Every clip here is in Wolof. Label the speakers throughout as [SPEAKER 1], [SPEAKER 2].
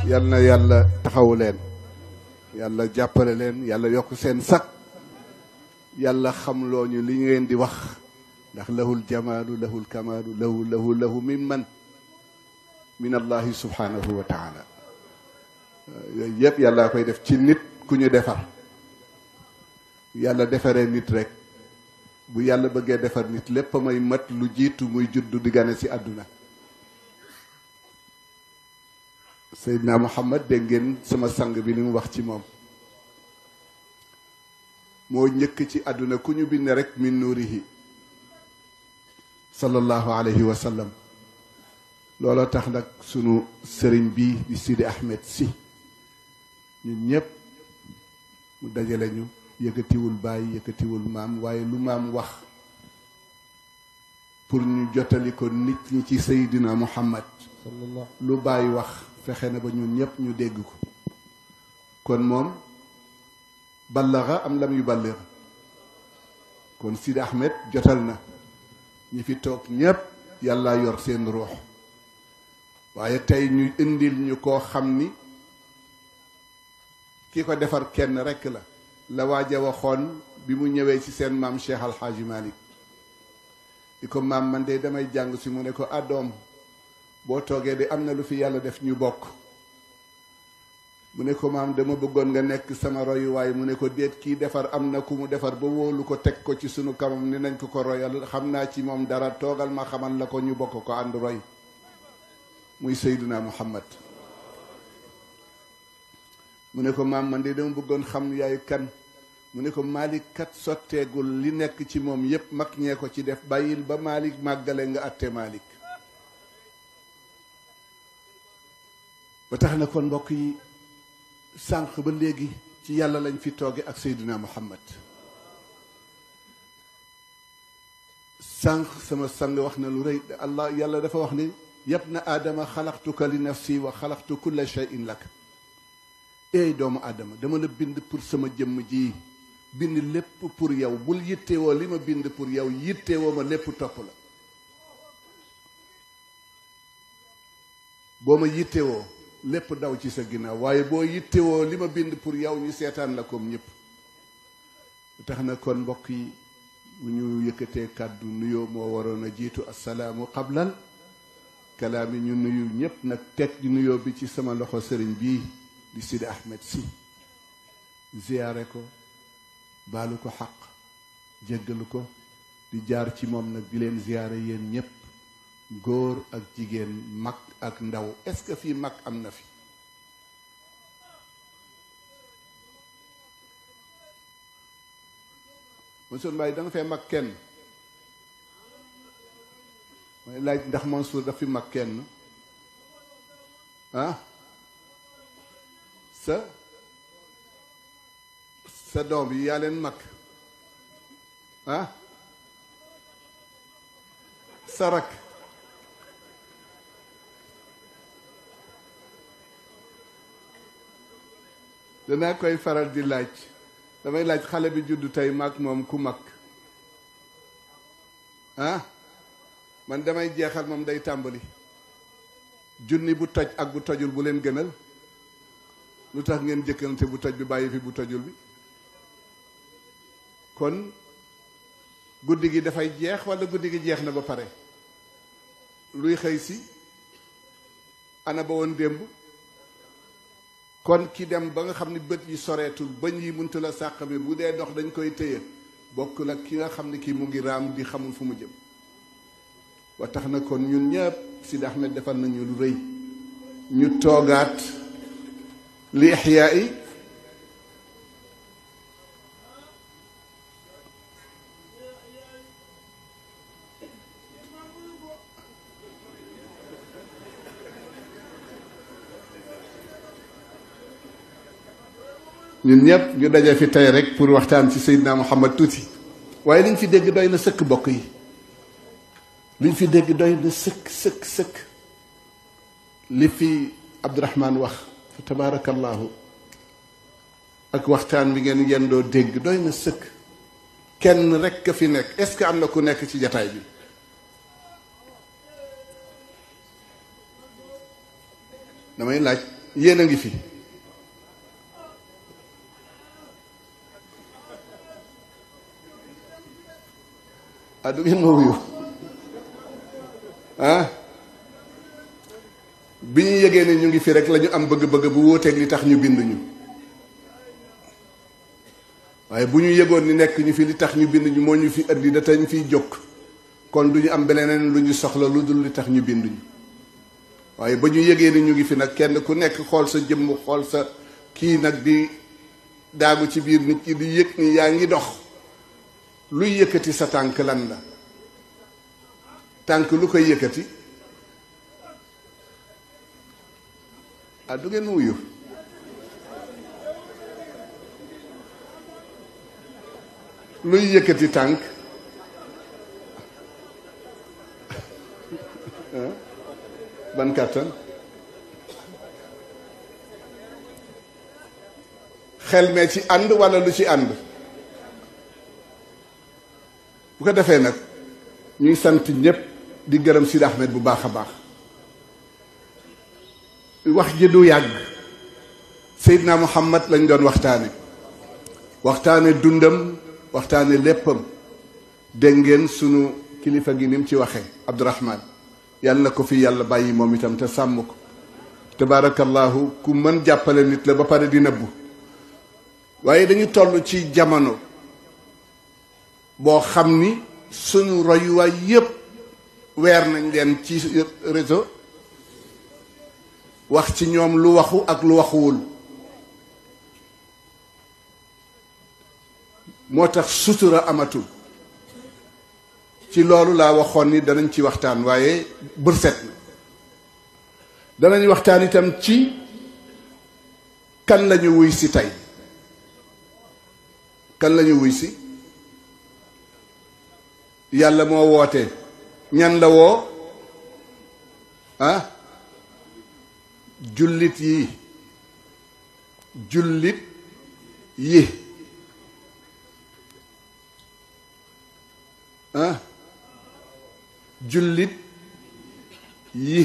[SPEAKER 1] yal na yàlla taxawu leen, yàlla jàppale leen, yàlla yokk seen sag, yàlla xamloo ñu li ngeen di wax, ndax lahul jamaalu lahul kamaalu lahu min allahi subhanahu wa taala. yooyu yëpp yàlla koy def ci nit ku ñu defar. yàlla defaree nit rek, bu yàlla bëggee defar nit lépp may mat lu jiitu muy juddu di gane ci àdduna. Seydina Muhammad dégg ngeen sama sang bi li mu wax ci moom. moo njëkk ci àdduna ku ñu bind rek min nuurihi sallallahu alayhi wa sallam. looloo tax nag sunu sëriñ bii di Sidi Ahmed si ñun ñëpp mu dajale ñu, yëkkatiwul bàyyi yëkkatiwul maam, waaye lu maam wax pour ñu jottali ko nit ñi ci Seydina Muhammad, lu bàyyi wax fexe na ba ñun ñëpp ñu dégg ko. kon moom ballaxa am lam yu ballir, kon Sidi Ahmed jotal na. ñi fi toog ñëpp yàlla yor seen ruux, waaye tey ñu indil ñu koo xam ni ki ko defar kenn rekk la waaja waxoon bi mu ñëwee ci seen maam Cheikh Al Hadji Malick. di ko maam man de damay jàng si mu ne ko doom boo toogee de am na lu fi yàlla def ñu bokk. mu ne ko maam dama bëggoon nga nekk sama royuwaay. mu ne ko déet, kii defar am na ku mu defar ba wóolu ko teg ko ci sunu kamam ni nañ ko royal, xam naa ci moom dara, toogal ma xamal la ko ñu bokk ko ànd roy, muy Seydina Muhammad. mu ne ko maam man de dama bëggoon xam yaay kan. mu ne ko Malick kat sotteegul, li nekk ci moom yépp mag ñee ko ci def, bàyyil ba Malick màggale nga atte Malick. ba tax na kon mbokk yi, sànq ba léegi ci yàlla lañ fi tooge ak Seydina Muhammad. sànq sama sang wax na lu rëy. Allah yàlla dafa wax ni yabna aadama xalaqtuka li nafsi wa xalaqtu kulla shay'in lak. eey doomu aadama, dama la bind pour sama jëmm ji, bind lépp pour yow. bul yittewoo li ma bind pour yow, yittewoo ma lépp topp la. boo ma yittewoo lépp daw ci sa ginnaaw, waaye boo yittewoo li ma bind pour yow ñu seetaan la comme ñëpp. tax na kon mbokk yi, bu ñu yëkkatee kàddu nuyoo moo waroon a jiitu assalaamu qablal kalaami. ñu nuyu ñëpp nag teg di nuyoo bi ci sama loxo sëriñ bii di Sidi Ahmed si, ziyaare ko, baalu ko xaq, jéggalu ko, di jaar ci moom nag di leen ziyaare yéen ñëpp, góor ak jigéen, mag ak ndaw. est-ce que fii mag am na fi? Mansour Mbaye da nga fee mag kenn? may laaj ndax Mansour daf fi mag kenn? sa doom yi yaa leen mag? sa rak? danaa koy faral di laaj. damay laaj xale bi juddu tey mag moom ku mag? man damay jeexal moom day tàmbali. junni bu toj ak bu tojul bu leen gënal? lu tax ngeen jëkkante bu toj bi bàyyi fi bu tojul bi? kon guddi gi dafay jeex walla guddi gi jeex na ba pare? luy xëy si? ana ba woon démb? kon ki dem ba nga xam ni bët yi soreetul, bañ yi muntu la sàq mi, bu dee dox dañ koy téye, bokkul ak ki nga xam ni kii mu ngi raam di xamul fu mu jëm. wa tax na kon ñun ñëpp Sidi Ahmed defal nañu lu rëy. ñu toogaat li ixyaa yi ñun ñëpp ñu daje fi tey rek pour waxtaan ci Seydina Muhammad tuuti. waaye liñ fi dégg doy na sëkk bokk yi. liñ fi dégg doy na sëkk. li fi Abdourahmane wax fa tabarakallahu ak waxtaan bi ngeen yendoo dégg doy na sëkk. kenn rek ka fi nekk. est-ce que am na ku nekk ci jataay bi? damay laaj yéen a ngi fi du ngeen ma wuyu bi ñu yëgee ne ñu ngi fi rek la ñu am bëgg-bëgg bu wóoteeg li tax ñu bind ñu waaye bu ñu yëgoon ni nekk ñu fi li tax ñu bind ñu moo ñu fi indi da tañ fiy jóg kon du ñu am beneen lu ñu soxla lu dul li tax ñu bind ñu waaye ba ñu yëgee ni ñu ngi fi nag kenn ku nekk xool sa jëmm xool sa kii nag di daagu ci biir nit ki di yëg ni yaa ngi dox luy yëkkati sa tànk lan la tànk lu koy yëkkati du ngeen wuyu luy yëkkati tànk ban kàttan xel mee ci ànd walla lu ci ànd bu ko defee nag ñuy sant ñépp di gërëm Sidi Ahmed bu baax a baax wax ji du yàgg Seydina Muhammad lañ doon waxtaane dundam waxtaane léppam dégg ngeen sunu kilifa gi ni mu ci waxee Abdourahman yàlla na ko fi yàlla bàyyi moom itam te sàmm ko tabaarakallahu ku mën jàppale nit la ba pare di nëbbu waaye dañu toll ci jamono boo xam ni sunu royuwaay yépp weer nañ leen ci réseau wax ci ñoom lu waxu ak lu waxuwul moo tax sutura amatul ci loolu laa waxoon ni danañ ci waxtaan waaye bërset na danañ waxtaan itam ci kan lañu wuy si tey kan lañu wuy si yàlla moo woote ñan la woo jullit yi jullit yi jullit yi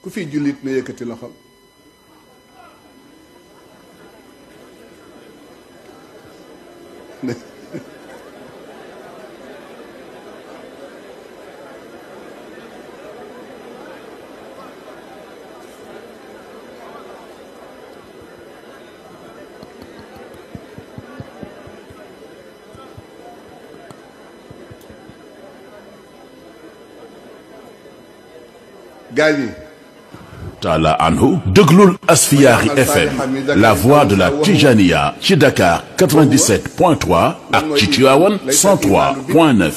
[SPEAKER 1] ku fi jullit na yëkkati loxo gaañi
[SPEAKER 2] taala anhu déglul Asfiyahi FM la voix de la Tijaniya ci Dakar 97.3 ak ci Tivaouane 103.9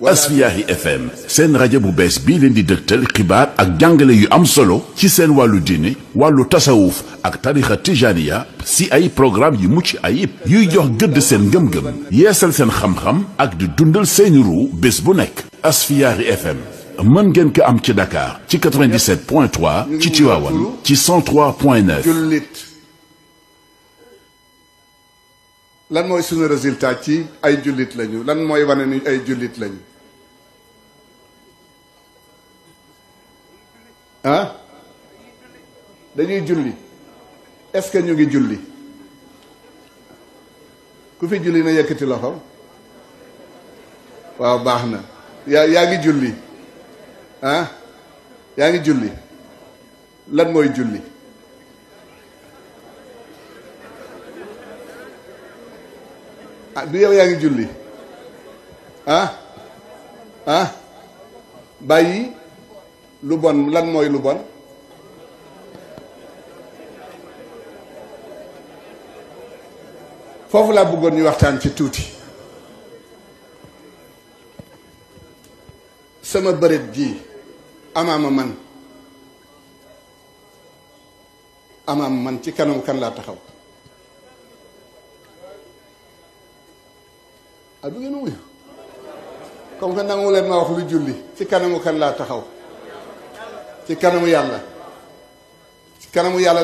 [SPEAKER 2] Asfiyahi FM seen rajo bu bees bii leen di dëgtal xibaar ak jàngale yu am solo ci seen wàllu diine wàllu tasawuf ak tarixa Tijaniya si ay programme yu mucc ayib yuy jox gëdd seen ngëm-ngëm yeesal seen xam-xam ak di dundal seeni ruu bés bu nekk Asfiyahi FM mën ngeen ko am ci Dakar ci 97.3 ci Tivaouane ci 103.9
[SPEAKER 1] jullit lan mooy suñu résultat ci ay jullit lañu lan mooy wane ni ay jullit lañu dañuy julli est-ce que ñu ngi julli ku fi julli na yëkkati loxo waaw baax na yaa ngi julli yaa ngi julli lan mooy julli du yow yaa ngi julli bàyyi lu bon lan mooy lu bon foofu laa bëggoon ñu waxtaan ci tuuti sama bëreet ji amaama man ci kanam kan laa taxaw du ngeen wuyu comme que nangu leen ma wax lu julli ci kanamu kan laa taxaw ci kanamu yàlla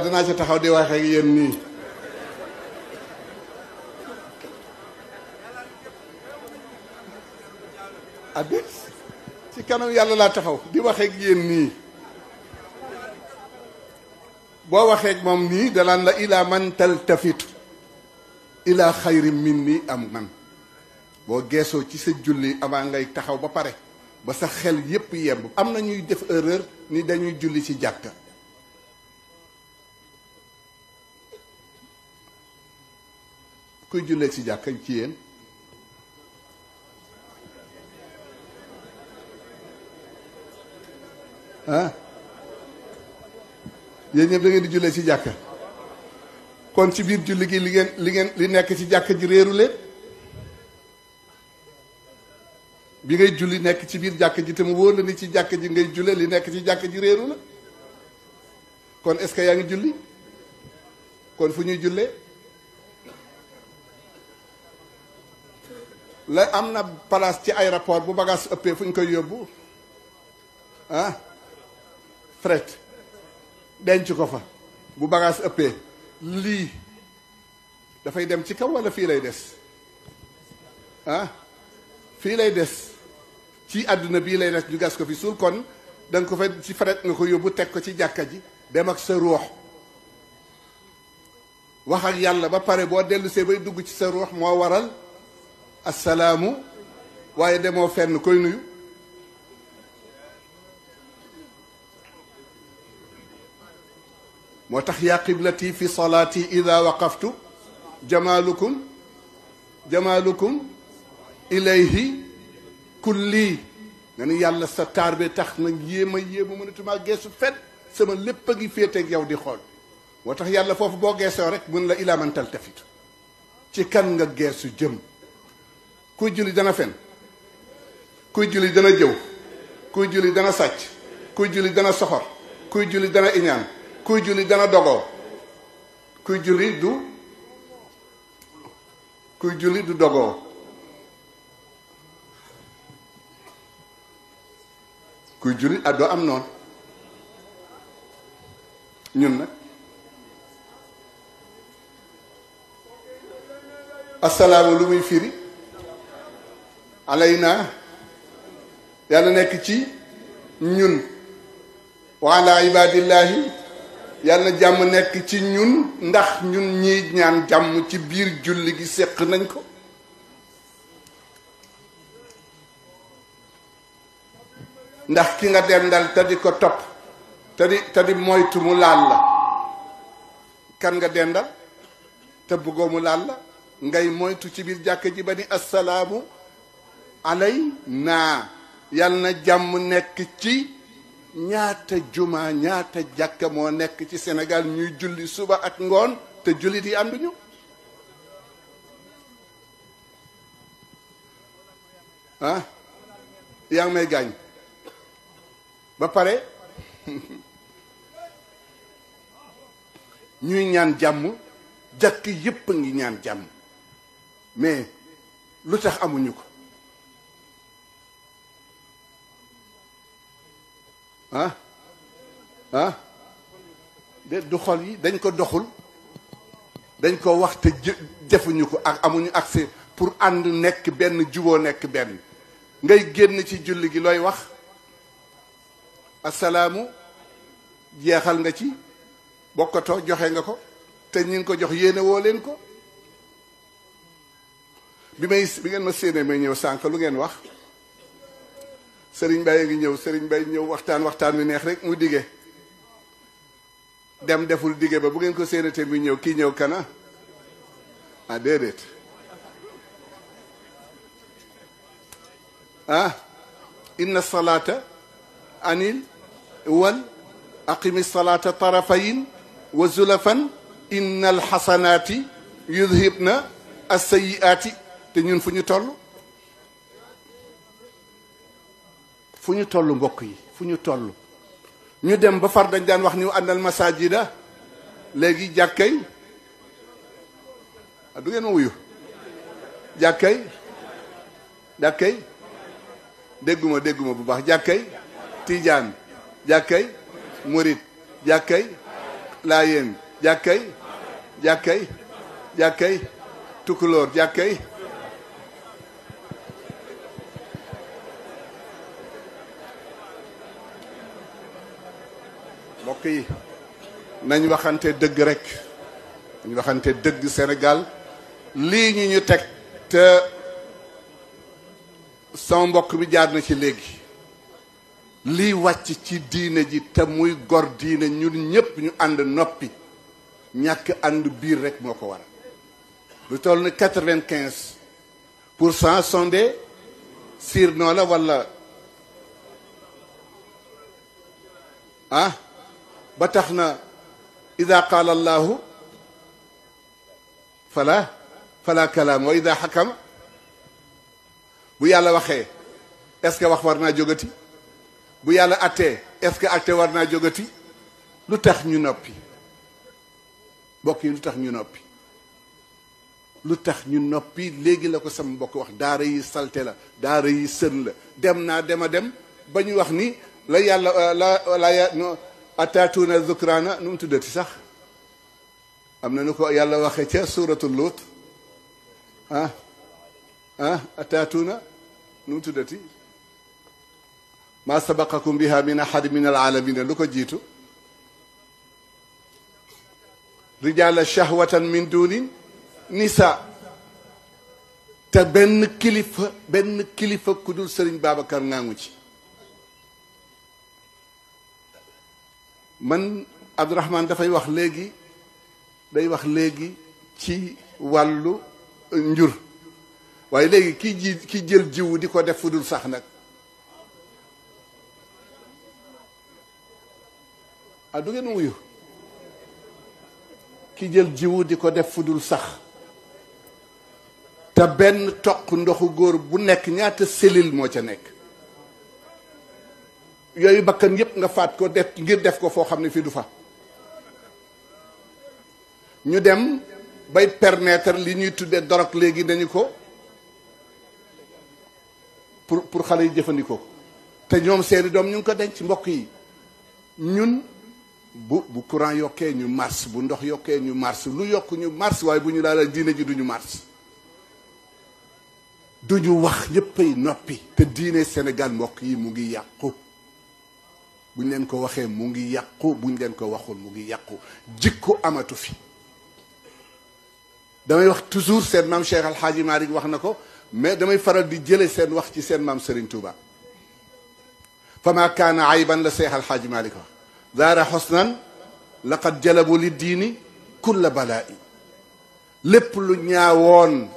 [SPEAKER 1] danaa ci taxaw di wax ak yéen nii ci kanamu yàlla laa taxaw di wax ak yéen nii boo waxee moom nii danaan la ila man taltafitu ila xayri minni am man boo geesoo ci sa julli avant ngay taxaw ba pare ba sa xel yépp yemb. am na ñuy def erreur ni dañuy julli ci jàkka. kuy jullee ci jàkka ci yéen ah yéen ñëpp da ngeen di jullee ci jàkka kon ci biir julli gi li nekk ci jàkka ji réeru leen bi ngay julli nekk ci biir jàkka ji te mu wóor la ni ci jàkka ji ngay julle li nekk ci jàkka ji réeru la kon est-ce que yaa ngi julli kon fu ñuy jullee la am na place ci aéroport bu bagage ëppee fu ñu koy yóbbu ah fret denc ko fa bu bagage ëppee lii dafay dem ci kaw walla fii lay des ah fii lay des ci àdduna bii lay des ñu gas ko fi suul kon da nga ko fa ci fret nga ko yóbbu teg ko ci jàkka ji dem ak sa ruux wax ak yàlla ba pare boo dellusee bay dugg ci sa ruux moo waral assalaamu waaye demoo fenn koy nuyu moo tax yaa qiblati fi salaati ida waqaftu jamaalukum ilayhi kulli nga ni yàlla sa taar bi tax na yéema mënatumaa geesu fet sama lépp a ngi féeteeg yow di xool moo tax yàlla foofu boo geesoo rek mun la ilaa man taltafitu ci kan nga geesu jëm kuy julli dana fen kuy julli dana jëw kuy julli dana sàcc kuy julli dana soxor kuy julli dana iñaan kuy julli dana dogoo kuy julli du dogoo kuy julli doo am noonu ñun nag assalaamu lu muy firi alayna yàlla nekk ci ñun wa ala ibadillahi yàlla jàmm nekk ci ñun ndax ñun ñiy ñaan jàmm ci biir julli gi séq nañ ko ndax ki nga dendal te di ko topp te di moytu mu laal la kan nga dendal te bëggoo mu laal la ngay moytu ci biir jàkk ji ba ni assalaamu alayna yàlla na jàmm nekk ci ñaata juma ñaata jàkka moo nekk ci Sénégal ñuy julli suba ak ngoon te jullit yi ànduñu ah yaa ngi may gaañ ba pare ñuy ñaan jàmm jàkk yépp a ngi ñaan jàmm mais lu tax amuñu ko de du xol yi dañ ko doxul dañ ko wax te defuñu ko ak amuñu accès pour ànd nekk benn juboo nekk benn ngay génn ci julli gi looy wax assalaamu jeexal nga ci bokkatoo joxe nga ko te ñi ngi ko jox yéene woo leen ko bi ngeen ma séenee may ñëw sànq lu ngeen wax Sëriñ Baye ngi ñëw Sëriñ Baye ñëw waxtaan wi neex rek mu dige dem deful dige ba bu ngeen ko séenatee muy ñëw kii ñëw kana déedéet inna salata anil wal aqimi salata tarafayin wa zulafan inna alxasanaati yudhibna assayiaati te ñun fu ñu toll mbokk yi fu ñu toll ñu dem ba far dañ daan wax ni àndal masajida léegi jàkkay du ngeen ma wuyu jàkkay dégguma bu baax jàkkay tijaan jàkkay murit jàkkay laayeen jàkkay tukulóor jàkkay nañ waxante dëgg rek nañ waxante dëgg. Sénégal lii ñu teg te sama mbokk bi jaar na ci léegi, lii wàcc ci diine ji te muy gor diine ñun ñépp ñu ànd noppi, ñàkk ànd biir rek moo ko waral. lu toll ni 95% sont des sirnoo la walla ba tax na ida qaala allahu fala kalaam wa ida xakama, bu yàlla waxee est-ce que wax war naa jógati, bu yàlla attee est-ce que atte war naa jógati. lu tax ñu noppi mbokk yi, lu tax ñu noppi, lu tax ñu noppi? léegi la ko sama mbokk wax, daara yi salte la, daara yi sën la. dem ba ñu wax ni la yàlla la ataatuuna zukraana nu mu tuddati sax, am na nu ko yàlla waxee ca suuratul Luut ataatuuna nu mu tuddati, maa sabaqakum biha min ahad min alaalamina. lu ko jiitu rijaala shahwatan min duni nisa. te benn kilifa ku dul Sëriñ Babacar ngaangu ci. man Abdourahmane dafay wax léegi, day wax léegi ci wàllu njur, waaye léegi ki jël jiwu di ko def fu dul sax nag, du ngeen wuyu? ki jël jiwu di ko def fu dul sax, te benn toq ndoxu góor bu nekk ñaata cellule moo ca nekk, yooyu bakkan yépp nga faat ko def ngir def ko foo xam ne fii du fa. ñu dem bay permettre li ñuy tuddee dorog léegi dañu ko pour xale yi jëfandikoo ko, te ñoom seeni doom ñu ngi ko denc. mbokk yi, ñun bu courant yokkee ñu mars, bu ndox yokkee ñu mars, lu yokk ñu mars, waaye bu ñu laal diine ji duñu mars, duñu wax, ñëppay noppi. te diine Sénégal mbokk yi mu ngi yàqu. buñ leen ko waxee mu ngi yàqu, buñ leen ko waxul mu ngi yàqu. jikko amatu fi. damay wax toujours seen maam Cheikh Al Hadji Malick wax na ko, mais damay faral di jële seen wax ci seen maam Serigne Touba. fa ma kaana ayban la Cheikh Al Hadji Malick wax, daara xosnan laqad jalabu li diini kulla balaa'i. lépp lu ñaawoon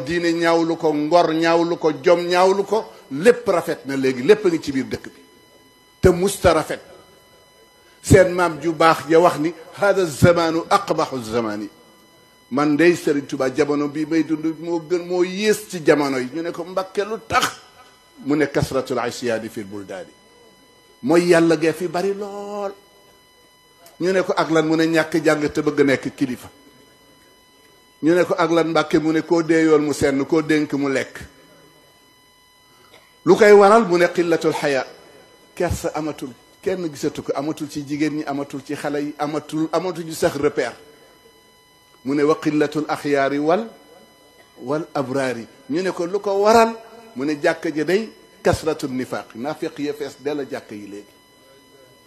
[SPEAKER 1] diine ñaawlu ko, ngor ñaawlu ko, jom ñaawlu ko, lépp rafet na léegi, lépp a ngi ci biir dëkk bi te musta rafet. seen maam ju baax ja wax ni hada zamanu aqbaxu zamani. man dey Serigne Touba jamono bii may dund moo yées ci jamono yi. ñu ne ko Mbakke lu tax, mu ne kasratul isyaani fil buldaani, mooy yàlla gee fi bari lool. ñu ne ko ak lan, mu ne ñàkk jàng te bëgg nekk kilifa. ñu ne ko ak lan Mbàkke, mu ne koo deeyoon mu senn, koo dénk mu lekk. lu koy waral, mu ne qillatul xayaa, kersa amatul, kenn gisatu ko, amatul ci jigéen ñi, amatul ci xale yi, amatul ci sax repère. mu ne wa qillatul axyaari wal abraari. ñu ne ko lu ko waral, mu ne jàkka ji day kasratul nifaaq, naafiq ya fees della jàkka yi léegi.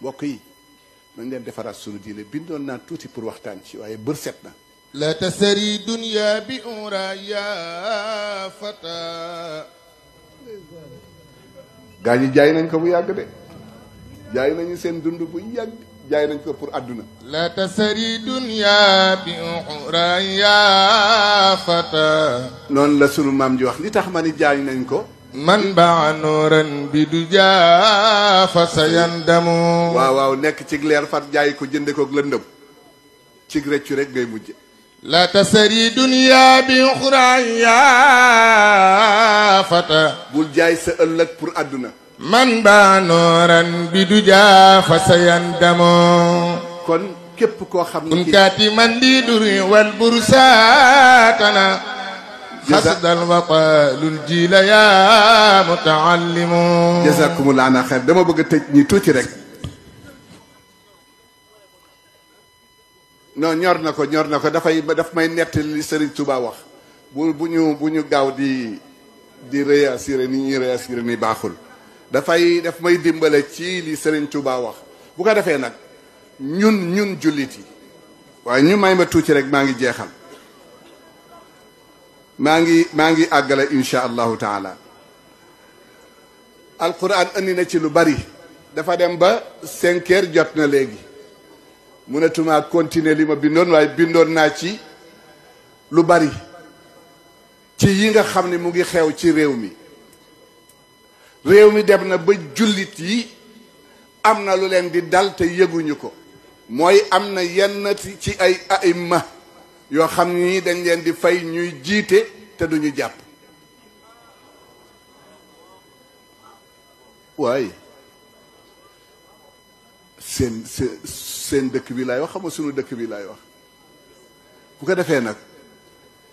[SPEAKER 1] mbokk yi nañ leen defaraat sunu diine. bindoon naa tuuti pour waxtaan ci, waaye bër set na.
[SPEAKER 3] la tasari dunya bi ura ya fata.
[SPEAKER 1] gaa ñi jaay nañ ko bu yàgg de, jaay nañu seen dund bu yàgg, jaay nañ ko pour àdduna.
[SPEAKER 3] la tasari dunya bi ura ya fata.
[SPEAKER 1] noonu la sunu maam ji wax. li tax ma ni jaay nañ ko,
[SPEAKER 3] man baa nooran bi du jaa fa sa yandamu.
[SPEAKER 1] waaw nekk ci leer far jaay ko jënde ko lëndëm, ci reccu rek ngay mujje.
[SPEAKER 3] la tasari dunya bi uxra ya fata.
[SPEAKER 1] bul jaay sa ëllëg pour àdduna.
[SPEAKER 3] man baa nooran bi du jaa fa sa yandamu.
[SPEAKER 1] kon képp koo xam ne
[SPEAKER 3] kunkaati man di duri wal bursaatana. xasdal waqaalul jiila yaa mutaallimu.
[SPEAKER 1] jazakumullah ana xeer. dama bëgg a tëj ñi tuuti rek. non ñor na ko daf may nettali li Serigne Touba wax. bu ñu gaaw di réassurer ni ñuy réassurer ni baaxul. daf may dimbale ci li Serigne Touba wax. bu ko defee nag ñun jullit yi waaye ñu may ma tuuti rek maa ngi jeexal maa ngi àggale insha allahu taala. alquran andi na ci lu bari dafa dem ba 5 heures jot na léegi mënatuma continuer li ma bindoon waaye bindoon naa ci lu bari ci yi nga xam ne mu ngi xew ci réew mi dem na ba jullit yi am na lu leen di dal te yëguñu ko mooy am na yenn ci ay aïmma yoo xam ni dañ leen di fay ñuy jiite te duñu jàpp waaye seen dëkk bi laay wax xam nga sunu dëkk bi laay wax bu ko defee nag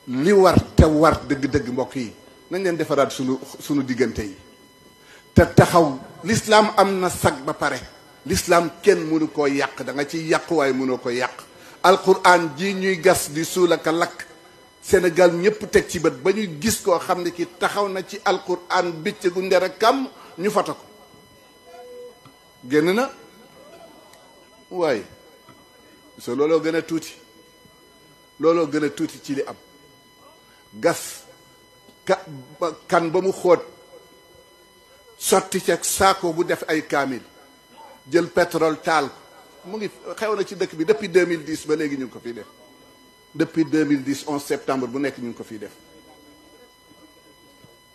[SPEAKER 1] li war te war dëgg-dëgg mbokk yi nañ leen defaraat sunu diggante yi te taxaw l'islam am na sag ba pare l'islam kenn mënu koo yàq da nga ci yàq waaye mënoo ko yàq alquran ji ñuy gas di suul ak a lakk Sénégal ñëpp teg ci bët ba ñu gis koo xam ne ki taxaw na ci alquran bëccëgu ndere kam ñu fata ko génn na waaye so looloo gën a tuuti ci li am gas kan ba mu xóot sotti ca saako bu def ay kaamil jël pétrole taal ko mu ngi xew na ci dëkk bi depuis 2010 ba léegi ñu ngi ko fiy def depuis 2010 11 septembre bu nekk ñu ngi ko fiy def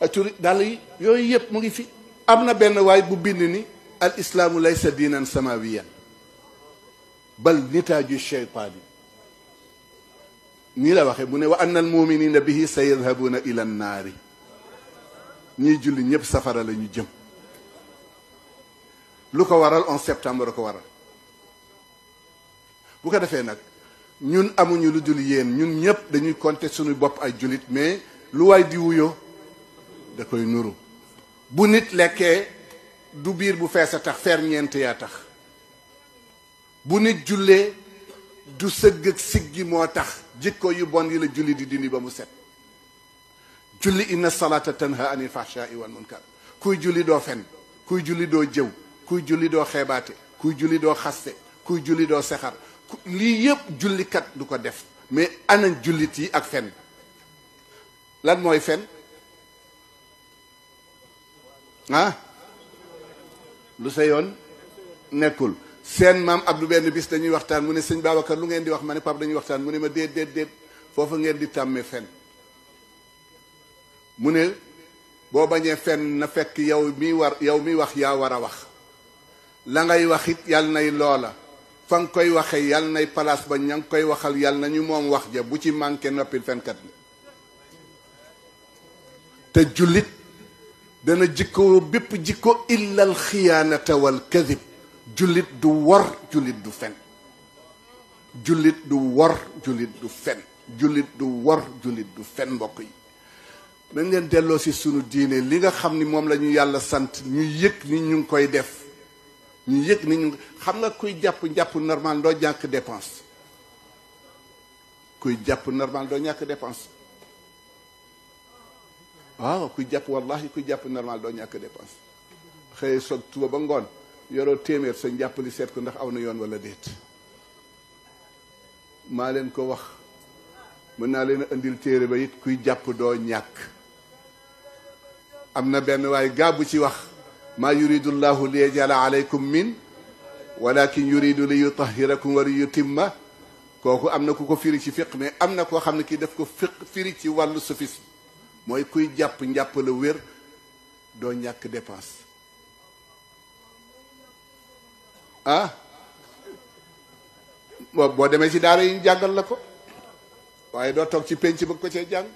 [SPEAKER 1] acuri dal yi yooyu yëpp mu ngi fi am na benn waay bu bind ni al islaamu laysa diinan samawiyan bal nitaaju sheytaani nii la waxee mu ne wa anna al muminina bihi sa yadhabuna ila nnaari ñiy julli ñëpp safara la ñu jëm lu ko waral 11 septembre ko waral bu ko defee nag ñun amuñu lu dul yéen ñun ñëpp dañuy compter suñu bopp ay jullit mais lu waay di wuyoo da koy nuru bu nit lekkee du biir bu fees a tax ferñeent yaa tax bu nit jullee du sëgg ak siggi moo tax jikko yu bon yi la julli di dindi ba mu set julli inna salata tanha anil fahsha'i wal munkar kuy julli doo fen kuy julli doo jëw kuy julli doo xeebaate kuy julli doo xaste kuy julli doo sexar lii yëpp jullikat du ko def mais ana jullit yi ak fen lan mooy fen lu sa yoon nekkul seen maam Abdou benn bis dañuy waxtaan mu ne sëñ Babacar lu ngeen di wax ma ne Pape dañuy waxtaan mu ne ma déet foofu ngeen di tàmmee fen mu ne boo bañee fen na fekk yow mi wax yaa war a wax la ngay wax it yàlla nay loola fa nga koy waxee yàlla nay place ba ña ngi koy waxal yàlla nañu moom wax ja bu ci manqué noppil fenkat ni te jullit dana jikko bépp jikko illa al xiyaanata wal kadib jullit du wor jullit du fen jullit du wor jullit du fen jullit du wor jullit du fen mbokk yi nañ leen delloo si sunu diine li nga xam ni moom la ñu yàlla sant ñu yëg ni ñu ngi koy def ñu yëg ni ñu xam nga kuy jàpp normal doo ñàkk dépense kuy jàpp normal doo ñàkk dépense waaw kuy jàpp wallahi kuy jàpp normal doo ñàkk dépense xëy soog tuba ba ngoon yoroo téeméer sa njàpp li seet ko ndax aw na yoon wala déet maa leen ko wax mën naa leen a indil téere ba it kuy jàpp doo ñàkk am na benn waaye gàbbu ci wax maa yuridu llahu li yajala alaykum min walakin yuridu li yutahirakum wa li yutimma kooku am na ku ko firi ci fiq mais am na koo xam ne kii daf ko firi ci wàllu sophisme mooy kuy jàpp njàpp la wér doo ñàkk dépense boo demee ci daara yi ñu jàngal la ko waaye doo toog ci penc bëgg ko cee jàng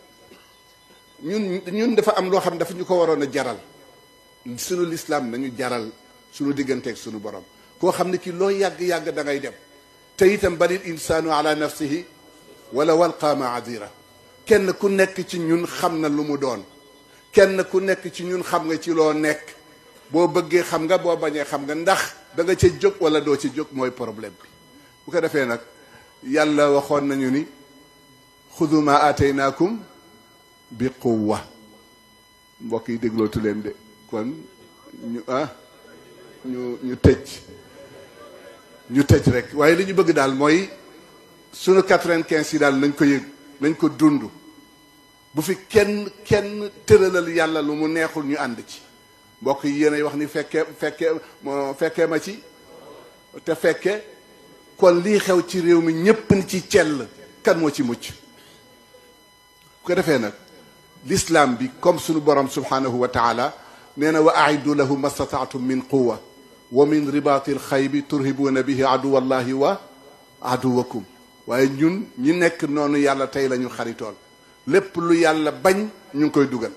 [SPEAKER 1] ñun dafa am loo xam dafa ñu ko waroon a jaral sunu lislaam nañu jaral sunu digganteeg sunu borom koo xam ne kii loo yàgg-yàgg da ngay dem te itam balil insaanu ala nafsihi wala walqa maadira kenn ku nekk ci ñun xam na lu mu doon kenn ku nekk ci ñun xam nga ci loo nekk boo bëggee xam nga boo bañee xam nga ndax da nga ca jóg wala doo ci jóg mooy problème bi bu ko defee nag yàlla waxoon nañu ni xudu ma aataynaakum bi quwwa mbokk yi déglootu leen de kon ñu tëj ñu tëj rek waaye li ñu bëgg daal mooy sunu 95 yi daal nañ ko yëg nañ ko dund bu fi kenn tëralal yàlla lu mu neexul ñu ànd ci mbokk yi yéenay wax ni fekkee ma ci te fekke kon lii xew ci réew mi ñépp ni ci cell kan moo ci mucc bu ko defee nag l'islam bi comme sunu borom subhanahu wa taala nee na wa aiddu lahu mastataatum min quwa wa min ribaati alxaybi turhibuuna bihi aduwallahi wa aduwakum waaye ñun ñi nekk noonu yàlla tey la ñu xaritool lépp lu yàlla bañ ñu ngi koy dugal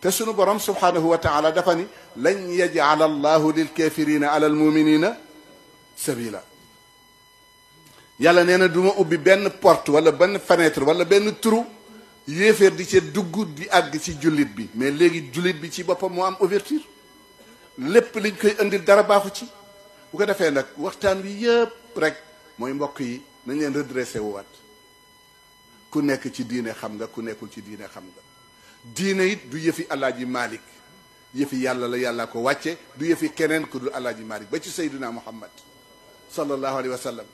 [SPEAKER 1] te sunu borom subhanahu wa taala dafa ni lan yaj'ala allahu lilkafirina ala almuminina sabila yàlla nee na du ma ubbi benn porte wala benn fenêtre wala benn trou yéeféer di ca dugg di àgg ci jullit bi mais léegi jullit bi ci boppam moo am ouverture lépp liñ koy indil dara baaxu ci bu ko defee nag waxtaan wi yëpp rek mooy mbokk yi nañ leen redressé wu waat ku nekk ci diine xam nga ku nekkul ci diine xam nga diine it du yëfi alaaji Malik yëfi yàlla la yàlla ko wàcce du yëfi keneen ku dul alaaji Malik ba ci sayduna Muhammad sallallahu alayhi wa sallam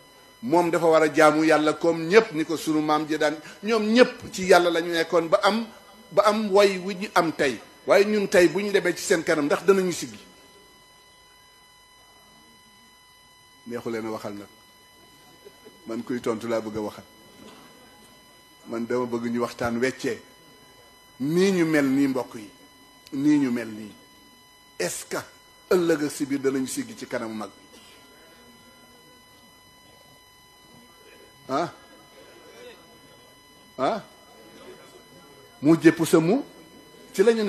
[SPEAKER 1] moom dafa war a jaamu yàlla comme ñëpp ni ko sunu maam ji daan ñoom ñëpp ci yàlla la ñu nekkoon ba am way wu ñu am tey waaye ñun tey bu ñu demee ci seen kanam ndax danañu siggi neexu leen a waxal nag man kuy tontu laa bëgg a waxal man dama bëgg ñu waxtaan weccee nii ñu mel nii mbokk yi nii ñu mel nii est-ce que ëllëg ak si biir danañu siggi ci kanamu mag mu jëpp sa mu ci la ñu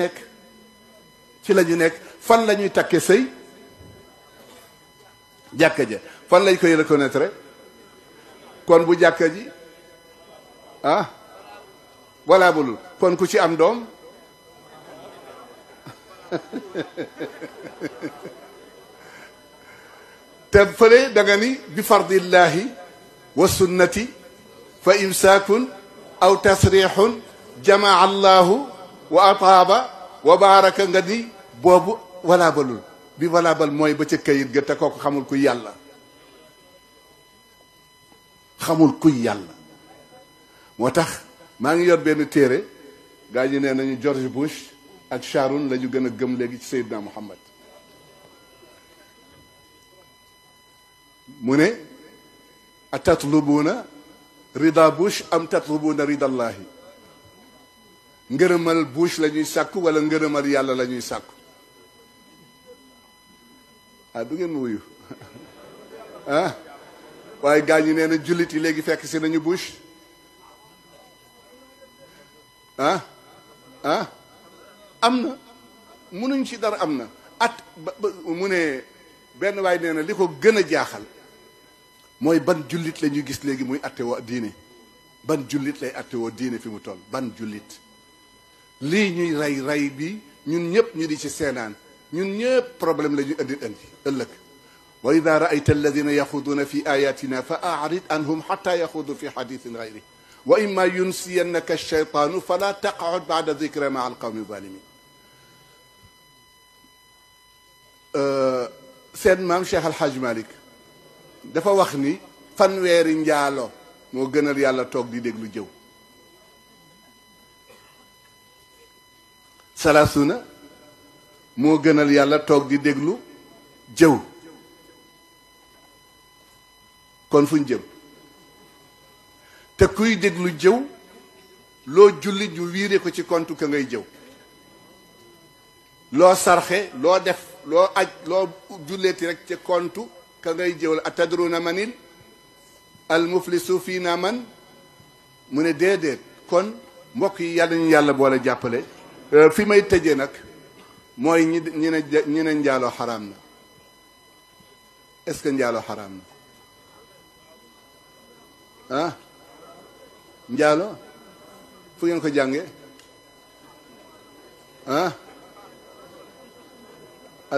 [SPEAKER 1] nekk fan la ñuy takke sëy jàkka ja fan lañ koy reconnaître kon bu jàkka ji walla bulul kon ku ci am doom te fële da nga ni bi fardillahi wa sunnati fa imsaakun aw tasrixun jamaa allahu wa ataaba wa baaraka nga ni boobu wala balul bi wala bal mooy ba ca kayit ga te kooku xamul kuy yàlla moo tax maa ngi yor benn téere gaa ñi nee nañu George Bush ak Sharon la ñu gën a gëm léegi ci Seydina Muhammad mu ne a tatlubuuna rida Bush am tatlubuuna rida Allahi ngërëmal Bush la ñuy sàkku wala ngërëmal yàlla la ñuy sàkku du ngeen ma wuyu waaye gaa ñi nee na jullit yi léegi fekk si nañu Bush am na munuñ ci dara am na mu ne benn waay nee na li ko gën a jaaxal mooy ban jullit la ñuy gis léegi muy attewoo diine ban jullit lay attewoo diine fi mu toll ban jullit lii ñuy rey bi ñun ñëpp ñu di ci seenaan ñun ñëpp problème la ñu indi ëllëg wa ida raayta alladina yaxuduuna fi ayatina fa arid anhum xata yaxudu fi xadithin gayri wa imma yunsiyannaka alcheytaanu fala taqعud bada dicra maa alqawmi zalimin seen maam Cheikh Alhaj Malik dafa wax ni fanweeri njaalo moo gënal yàlla toog di déglu jëw salaasuna moo gënal yàlla toog di déglu jëw kon fuñ jëm te kuy déglu jëw loo julli ñu wiire ko ci compte ka ngay jëw loo sarxe loo def loo aj loo julleeti rek ci compte ka ngay jëw la atadruna manil al muflisu fii na man mu ne déedéet kon mbokk yi yàlla ñu yàlla boole jàppale fi may tëjee nag mooy ñi ne njaaloo xaraam na est-ce que njaaloo xaraam na njaalo fu ngeen ko jànge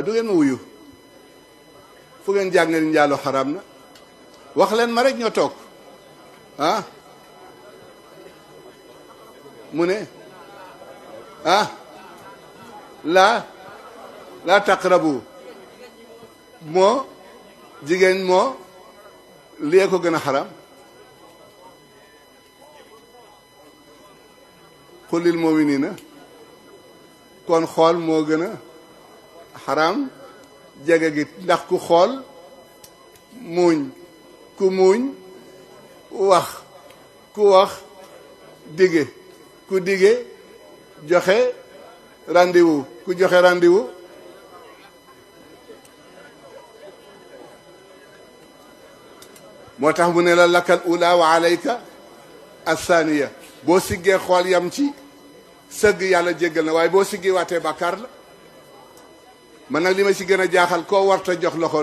[SPEAKER 1] du ngeen ma wuyu fu ngeen jànge njaalo xaraam na wax leen ma rek ñoo toog mu ne laa taqrabu moo jigéen moo lii ko gën a xaraam xulil mu'minina kon xool moo gën a xaraam jege gi ndax ku xool muuñ ku muuñ wax ku wax dige ku dige joxe rendez-vous ku joxe rendez-vous moo tax mu ne la lakal ula wa alayka asaniya boo siggee xool yam ci sëgg yàlla jéggal na waaye boo siggee waatee bàkkaar la man nag li ma ci gën a jaaxal koo warta jox loxo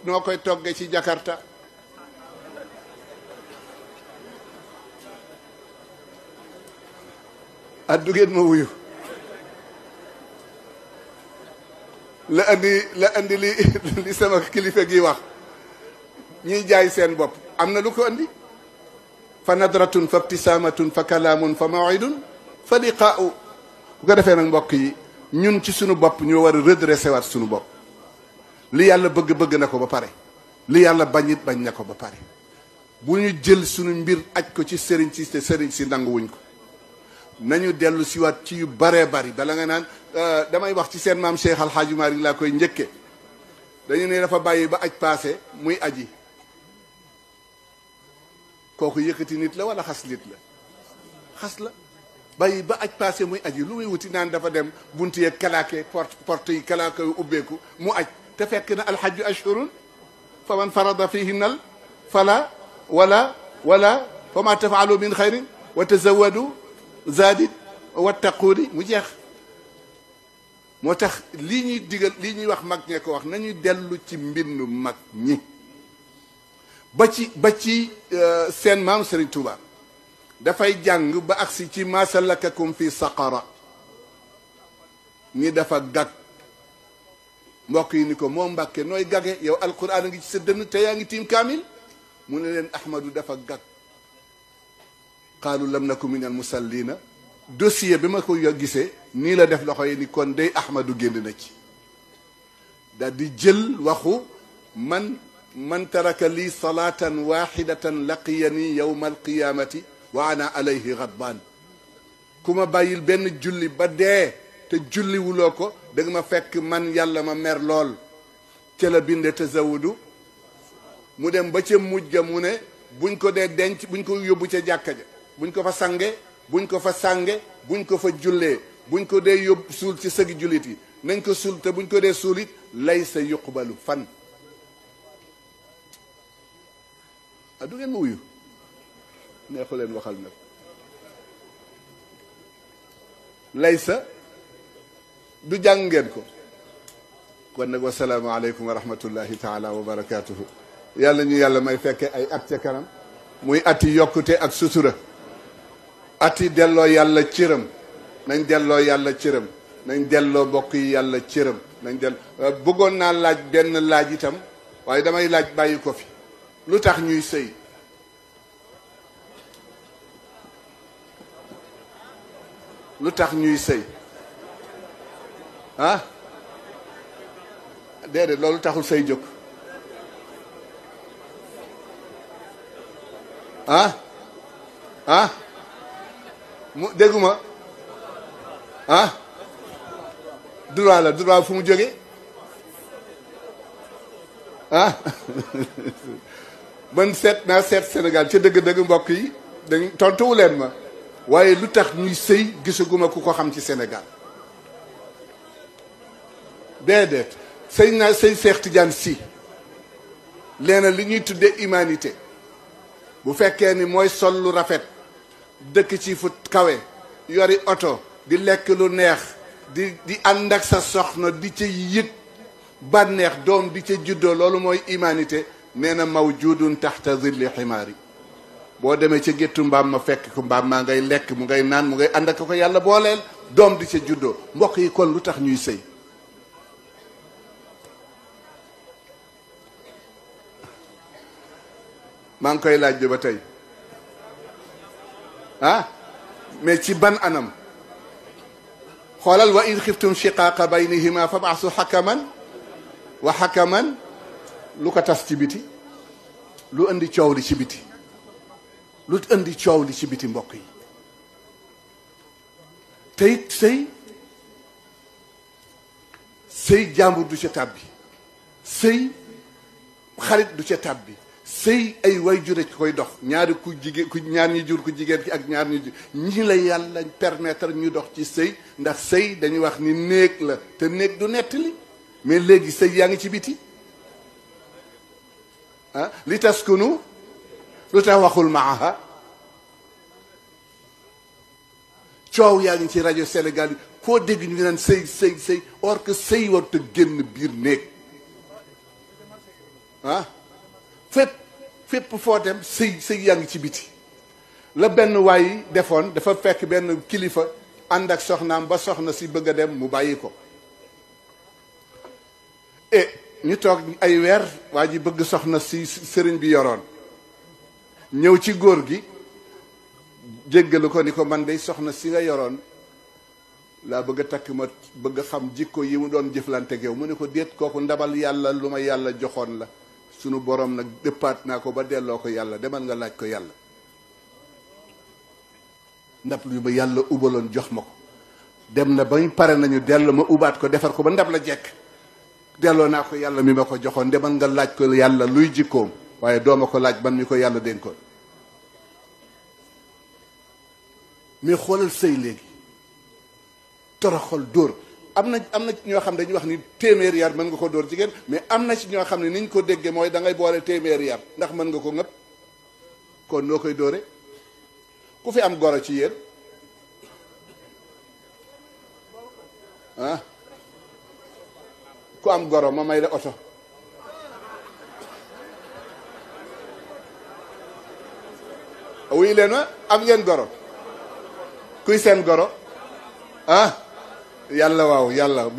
[SPEAKER 1] noo koy togge ci Jakarta addu ngeen ma wuyu la andi li sama kilifa gi wax ñiy jaay seen bopp am na lu ko andi fa nadratun fa ibtisaamatun fa kalaamun fa mawidun fa liqaau bu ko defee nag mbokk yi ñun ci sunu bopp ñoo war a redressé waat sunu bopp li yàlla bëgg na ko ba pare li yàlla bañit bañ na ko ba pare bu ñu jël sunu mbir aj ko ci sëriñ si te sëriñ si nanguwuñ ko nañu dellu siwaat ci yu baree bari bala nga naan damay wax ci seen maam Cheikh Al Hadj Malick laa koy njëkke dañu ne dafa bàyyi ba aj passé muy aji kooku yëkkati nit la wala xas nit la xas la bàyyi ba aj passé muy aji lu muy wuti naan dafa dem buntu yeeg kalaake porte yi kalaake yu ubbeeku mu aj te fekk na alxajju ashhurun fa man farada fihinnal fala wala fa ma tafaalu min xayrin wa tazawadu zaadit wattaquuni mu jeex moo tax lii ñuy digal lii ñuy wax mag ñee ko wax nañuy dellu ci mbindu mag ñi ba ci seen maam Serigne Touba dafay jàng ba agsi ci ma salakakum fi saqara ni dafa gag mbokk yi ni ko moo Mbàkke nooy gage yow alquran a ngi ci sa dënn te yaa ngi tiim kaamil mu ne leen Ahmadu dafa gag qaalu lam naku min al musallina dossier bi ma ko gisee nii la def loxo yi ni kon day Ahmadu génn na ci daal di jël waxu man taraka lii salatan waxidatan laqiyani yowma alqiyamati wa ana alayhi ghadban ku ma bàyyil benn julli ba dee te julliwuloo ko da nga ma fekk man yàlla ma mer lool ca la binde tazawudu mu dem ba ca mujj ga mu ne buñ ko dee denc buñ ko yóbbu ca jàkka ja buñ ko fa sange buñ ko fa sànge buñ ko fa jullee buñ ko dee yóbbu suul ci sëgi jullit yi nañ ko suul te buñ ko dee suul it laysa yuqbalu fan a du ngeen ma wuyu neexu leen waxal nag laysa du jàng ngeen ko kon nag wasalaamu aleykum wa rahmatullahi taala wa barakatuhu yàlla ñu yàlla may fekke ay at ca kanam muy ati yokkute ak sutura ati delloo yàlla cëram nañ delloo yàlla cëram nañ delloo bokk yi yàlla cëram nañ bëggoon naa laaj benn laaj itam waaye damay laaj bàyyi ko fi lu tax ñuy sëy lu tax ñuy sëy ah déedéet loolu taxul sëy jóg mu dégguma droit la droit fu mu jóge man seet Sénégal ca dëgg-dëgg mbokk yi dañ tontuwu leen ma waaye lu tax ñuy sëy gisaguma ku ko xam ci Sénégal déedéet sëy Seex Tijaan Si leena li ñuy tuddee humanité bu fekkee ni mooy sol lu rafet dëkk ci fu kawe yori oto di lekk lu neex di ànd ak sa soxna di ca yëg bànneex doom di ca juddoo loolu mooy humanité nee na mawjudun taxta zilli ximaari boo demee ca géttu mbaam ma fekk ko mbaam maa ngay lekk mu ngay naan mu ngay ànd ak ko yàlla booleel doom di ca juddoo mbokk yi kon lu tax ñuy sëy maa ngi koy laaj ba tey mais ci ban anam xoolal wa in xiftum shiqaaqa baynihima fab'asu xakaman wa xakaman lu ko tas ci biti lu indi coow li ci biti lu indi coow li ci biti mbokk yi tey sëy jàmbur du ca tàbbi sëy xarit du ca tàbbi sëy ay way jure ci koy dox ñaari ku jigéen ku ñaar ñi jur ku jigéen ki ak ñaar ñi la yàlla permettre ñu dox ci sëy ndax sëy dañuy wax ni néeg la te néeg du nettali mais léegi sëy yaa ngi ci biti ah li taskunu lu tax waxul maaha coow yaa ngi ci rajo Sénégal yi foo dégg ñu naan sëy or que sëy warut a génn biir néeg ah fépp foo dem sëy yaa ngi ci biti la benn waay defoon dafa fekk benn kilifa ànd ak soxnaam ba soxna si bëgg a dem mu bàyyi ko ñu toog ay weer waa ji bëgg soxna si sëriñ bi yoroon ñëw ci góor gi jéggalu ko ni ko man day soxna si nga yoroon laa bëgg a takk ma bëgg a xam jikko yi mu doon jëflante ak yow mu ne ko déet kooku ndabal yàlla lu ma yàlla joxoon la sunu borom nag dëppaat naa ko ba delloo ko yàlla demal nga laaj ko yàlla ndab lu ba yàlla ubaloon jox ma ko dem na bañ pare nañu delloo ma ubaat ko defar ko ba ndab la jekk delloo naa ko yàlla mi ma ko joxoon demal nga laaj ko yàlla luy jikkoom waaye dooma ko laaj man mi ko yàlla dénkoon mais xoolal sëy léegi toroxal dóor am na ñoo xam dañuy wax ni téeméer yar mën nga ko dóor jigéen mais am na ci ñoo xam ne ni ñu ko déggee mooy da ngay boole téeméer yar ndax mën nga ko ngëpp kon noo koy dóore ku fi am goro ci yéen ah ku am goro ma may la oto wuy leen ma am ngeen goro kuy seen goro ah yàlla waaw yàlla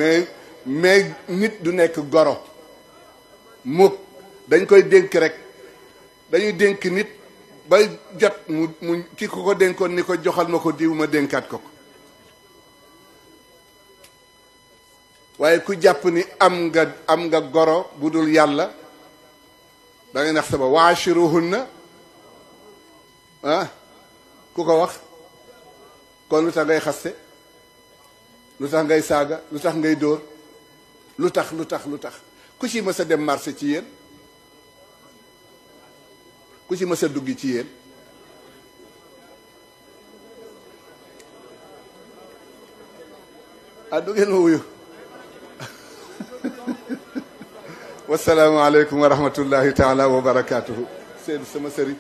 [SPEAKER 1] mais nit du nekk goro mukk dañ koy dénk rek dañuy dénk nit ba jot mu ki ko dénkoon ni ko joxal ma ko diw ma dénkaat ko waaye ku jàpp ni am nga goro bu dul yàlla da ngay nax sama waashiruhunna ah ku ko wax kon lu tax ngay xaste lu tax ngay saaga lu tax ngay dóor lu tax ku ci mës a dem marché ci yéen ku ci mës a duggi ci yéen ah du ngeen ma wuyu wasalaamu aleykum wa rahmatullahi taala wa barakatuhu seen sama sëriñ